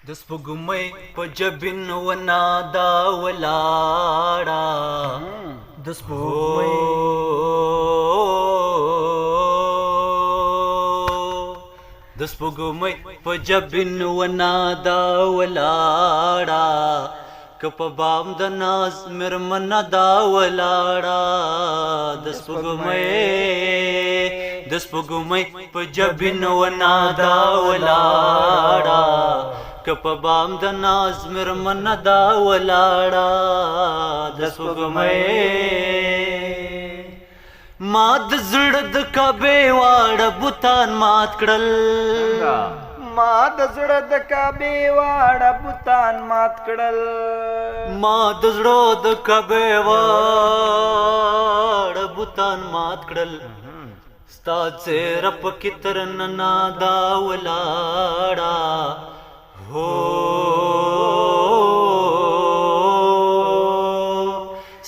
د سپوږمۍ په جبین ونادا ولاړه د سپوږمۍ د سپوږمۍ په جبین ونادا ولاړه که په بام د ناز مرمنه دا ولاړه د سپوږمۍ په جبین ونادا ولاړه که په بام د ناز مرمنه دا ولاړه د سپوږمۍ ما د زړه د کعبې واړه بوتان مات کړل ما د زړه د کعبې واړه بوتان مات کړل ما د زړه د کعبې واړه بوتان مات کړل ستا څېره پکې تر ننه دا ولاړه هو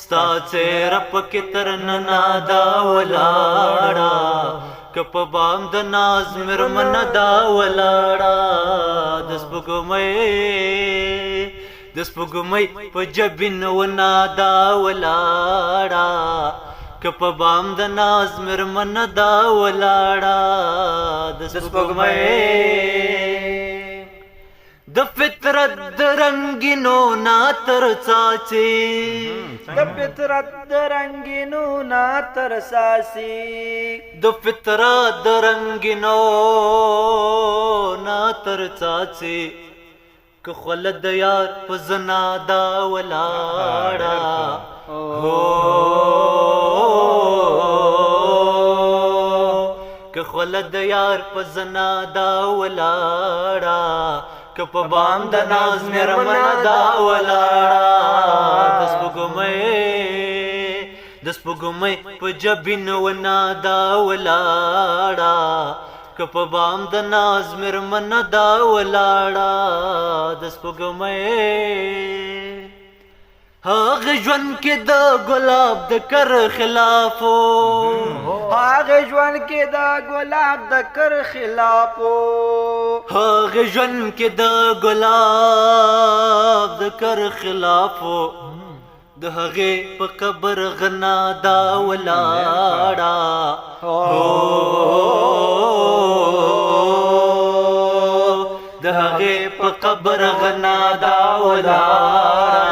ستا څېره پکې تر ننه دا ولاړه که په بام د ناز مرمنه دا ولاړه د سپوږمۍ په جبین ونه دا ولاړه که په بام د ناز مرمنه دا ولاړه د سپوږمۍ د فطرت د رنگینو نا تر څاڅي د فطرت د رنگینو نا تر ساسي د فطرت د رنگینو نا تر څاڅي که خلد یار په زنا دا ولاړه هو که خلد یار په زنا دا ولاړه که په بام د ناز مرمنه دا ولاړه د سپوږمۍ په جبین ونه دا ولاړه که په بام د ناز مرمنه دا ولاړه د سپوږمۍ هغه ژوند کې د ګلاب د کر خلافو هغه ژوند کې د ګلاب د کر خلافو هغه ژوند کې د ګلاب د کر خلافو د هغې په قبر غنا دا ولاړه د هغې په قبر غنا دا ولاړه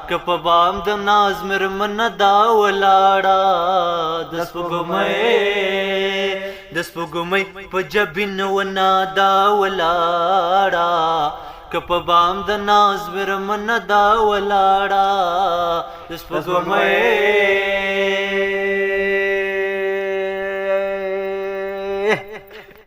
که په بام د ناز مرمنه دا ولاړه د سپوږمۍ په جبین ونه دا ولاړه که په بام د ناز مرمنه دا ولاړه د سپوږمۍ